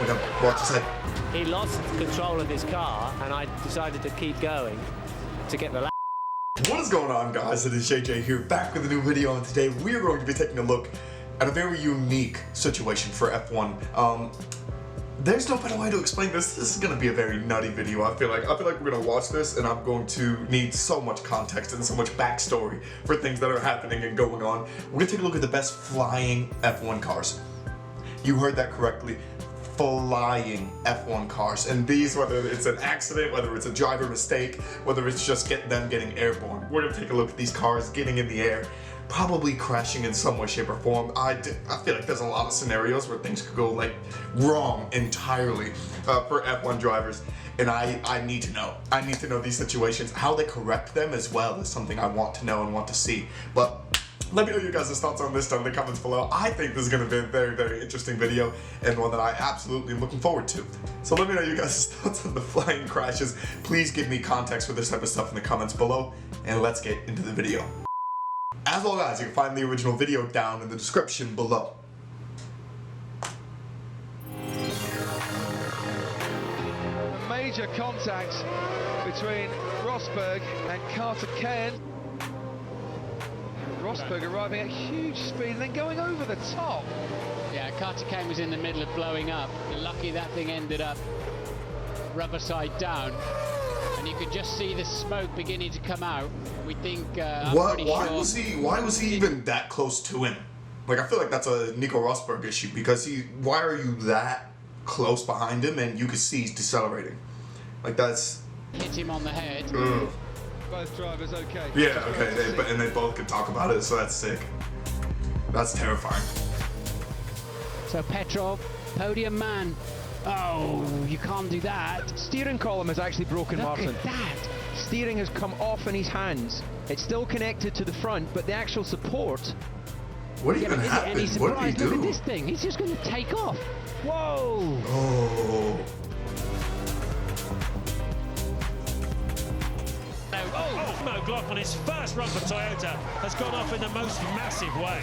We're gonna watch his head. He lost control of his car, and I decided to keep going to get the lap. What is going on, guys? It is JJ here, back with a new video, and today we are going to be taking a look at a very unique situation for F1. There's no better way to explain this. This is going to be a very nutty video. I feel like we're going to watch this, and I'm going to need so much context and so much backstory for things that are happening and going on. We're going to take a look at the best flying F1 cars. You heard that correctly. Flying F1 cars, and these, whether it's an accident, whether it's a driver mistake, whether it's just them getting airborne, we're gonna take a look at these cars getting in the air, probably crashing in some way, shape, or form. I feel like there's a lot of scenarios where things could go like wrong entirely for F1 drivers, and I need to know. I need to know these situations. How they correct them as well is something I want to know and want to see. But let me know your guys' thoughts on this down in the comments below. I think this is going to be a very, very interesting video and one that I absolutely am looking forward to. So let me know your guys' thoughts on the flying crashes. Please give me context for this type of stuff in the comments below, and let's get into the video. As well, guys, you can find the original video down in the description below. A major contact between Rosberg and Carter Cairn. Rosberg arriving at huge speed and then going over the top. Yeah, Carter Cairn was in the middle of blowing up. You're lucky that thing ended up rubber side down, and you could just see the smoke beginning to come out. We think. Why was he even that close to him? Like, I feel like that's a Nico Rosberg issue, because why are you that close behind him and you can see he's decelerating? Like, that's. Hit him on the head. Ugh. Both drivers okay. Yeah, okay, and they both can talk about it, so that's sick. That's terrifying. So Petrov, podium man. Oh, you can't do that. Steering column has actually broken, Look Martin. at that. Steering has come off in his hands. It's still connected to the front, but the actual support. What Yeah, even but is it any happened? What did he surprise? Look at do? this thing. He's just going to take off. Whoa. Oh. Oh, Mo Glock on his first run for Toyota has gone off in the most massive way.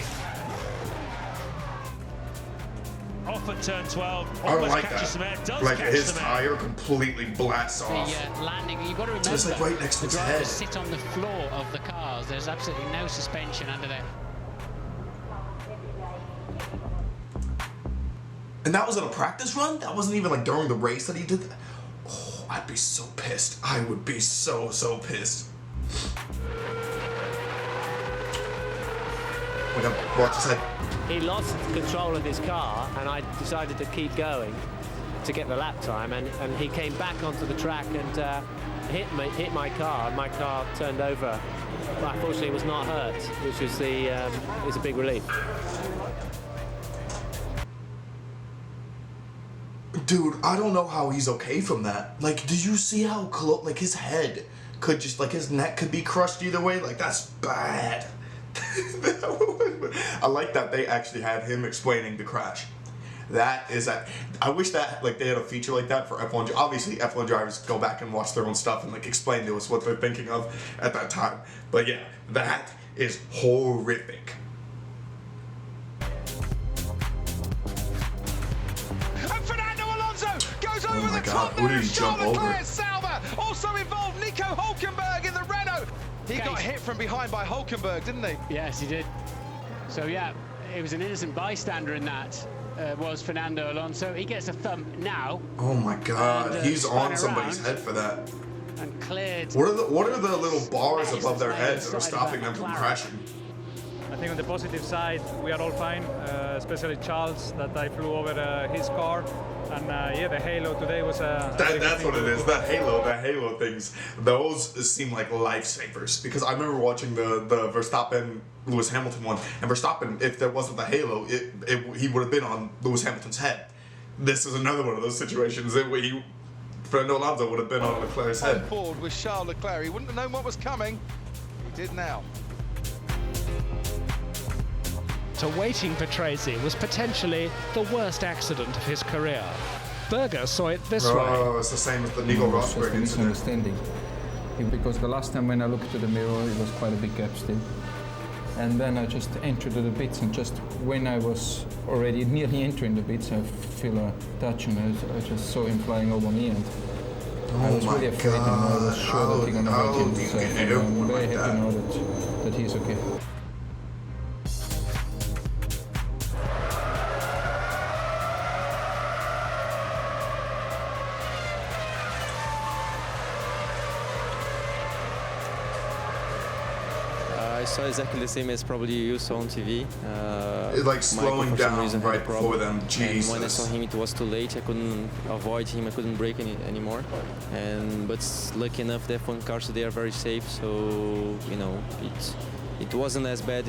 Off at turn 12, I don't almost like catches that. some air, does Like, catch his some air. tire completely blasts off. The landing, you've got to remember, Just like right next to the his drivers head. sit on the floor of the cars. There's absolutely no suspension under there. And that was at a practice run? That wasn't even like during the race that he did that? Oh, I'd be so pissed. I would be so pissed. We're gonna watch his head. He lost control of his car, and I decided to keep going to get the lap time, and he came back onto the track and hit my car, and my car turned over. But unfortunately, was not hurt, which was is a big relief. Dude, I don't know how he's okay from that. Like, did you see how close, like, his head could just, like, his neck could be crushed either way? Like, that's bad. I like that they actually had him explaining the crash. That is that. I wish that, like, they had a feature like that for F1. Obviously, F1 drivers go back and watch their own stuff and, like, explain to us what they're thinking of at that time. But yeah, that is horrific. Goes over Oh my the God, top who there. did he jump Charles over? Leclerc, Sauber also involved. Nico Hulkenberg in the Renault. He got hit from behind by Hulkenberg, didn't he? Yes, he did. So yeah, it was an innocent bystander in that. Was Fernando Alonso. He gets a thump now. Oh my God, And, he's spun on somebody's around head for that. and cleared. What are the little bars That is above their the heads that are side stopping of them from McLaren. crashing? I think on the positive side, we are all fine, especially Charles, that I flew over his car. And yeah, the halo today was a... That's what it is, the halo things. Those seem like lifesavers. Because I remember watching the Verstappen Lewis Hamilton one, and Verstappen, if there wasn't the halo, he would have been on Lewis Hamilton's head. This is another one of those situations that Fernando Alonso would have been on Leclerc's head. On board with Charles Leclerc. He wouldn't have known what was coming. He did now. So waiting for Tracy was potentially the worst accident of his career. Berger saw it this way. Oh, it's the same as the Nico It was just Rosberg a incident. misunderstanding. Because the last time when I looked to the mirror, it was quite a big gap still. and then I just entered the bits, and just when I was already nearly entering the bits, I feel a touch, and I just saw him flying over me, and I was really afraid, and I was sure that he's gonna hurt himself, and I'm very happy now that he's okay. I saw exactly the same as probably you saw on TV. Like slowing down right before them, Jesus. And when I saw him, it was too late. I couldn't avoid him. I couldn't brake anymore. But lucky enough, the F1 cars today are very safe. So you know, it wasn't as bad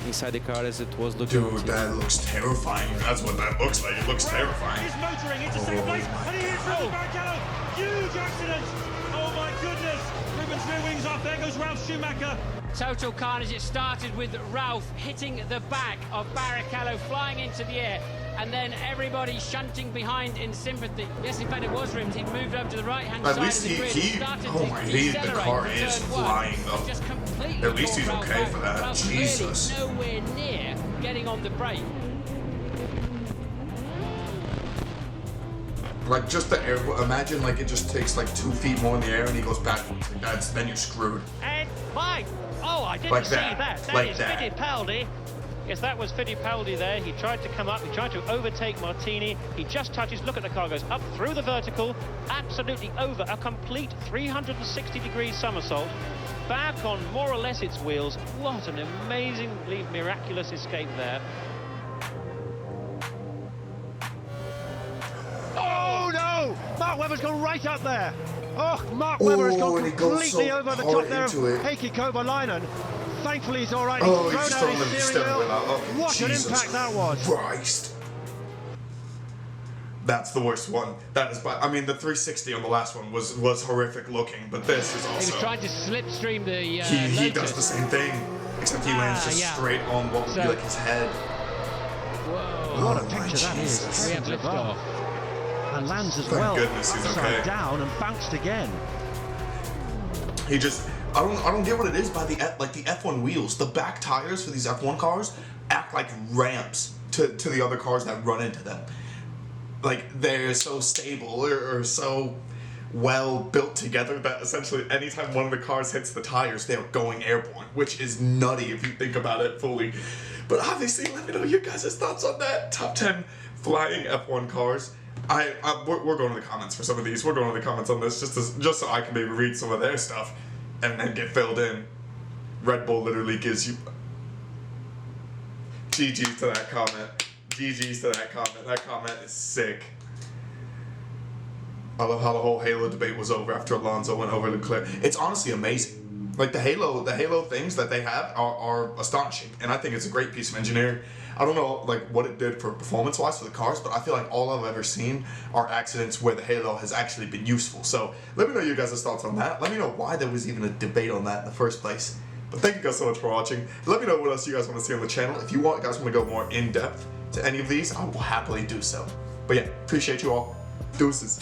inside the car as it was looking. Dude, that looks terrifying. That's what that looks like. It looks terrifying. He's motoring into second place, and he hits Rubens Barrichello. Huge accident. Oh my goodness. Rubens rear wings off. There goes Ralf Schumacher. Total carnage. It started with Ralf hitting the back of Barrichello, flying into the air, and then everybody shunting behind in sympathy. Yes, in fact, it was Rubens. He'd moved over to the right-hand side of the grid. The car is flying though. Just completely. At least he's okay for that. Ralf Jesus. really nowhere near getting on the brake. Like just the air. Imagine like it just takes like 2 feet more in the air and he goes backwards. Like then you're screwed. And Mike. Oh, I didn't Like see that. that. That Like is that. Fittipaldi. Yes, that was Fittipaldi there. He tried to come up. He tried to overtake Martini. He just touches. Look at the car goes up through the vertical, absolutely over a complete 360-degree somersault, back on more or less its wheels. What an amazingly miraculous escape there. Oh no! Mark Webber's gone right up there. Oh, Mark Webber has gone completely over the top there of Heikki Kovalainen. Thankfully he's all right. Oh, He's he's just thrown throwing out the his steering steering wheel wheel. out. Oh, What an Jesus impact that was. Christ. That's the worst one. That is bad. I mean, the 360 on the last one was horrific looking, but this is also... He was trying to slipstream the he does the same thing, except he lands just straight on what would be like his head. Whoa. What a picture that is. We have liftoff. And lands as Thank well. goodness he's upside okay. down and bounced again. He just... I don't get what it is by the F1 wheels. The back tires for these F1 cars act like ramps to the other cars that run into them. Like, they're so stable or so well built together that essentially anytime one of the cars hits the tires, they're going airborne, which is nutty if you think about it fully. But obviously, let me know your guys' thoughts on that. Top 10 flying F1 cars. We're going to the comments for some of these. We're going to the comments on this just so I can maybe read some of their stuff and then get filled in. Red Bull literally gives you... GG's to that comment. GG's to that comment. That comment is sick. I love how the whole Halo debate was over after Alonso went over Leclerc. It's honestly amazing. Like the Halo things that they have are astonishing, and I think it's a great piece of engineering. I don't know like what it did for performance-wise for the cars, but I feel like all I've ever seen are accidents where the Halo has actually been useful. So let me know your guys' thoughts on that. Let me know why there was even a debate on that in the first place. But thank you guys so much for watching. Let me know what else you guys want to see on the channel. If you guys want to go more in-depth to any of these, I will happily do so. But yeah, appreciate you all. Deuces.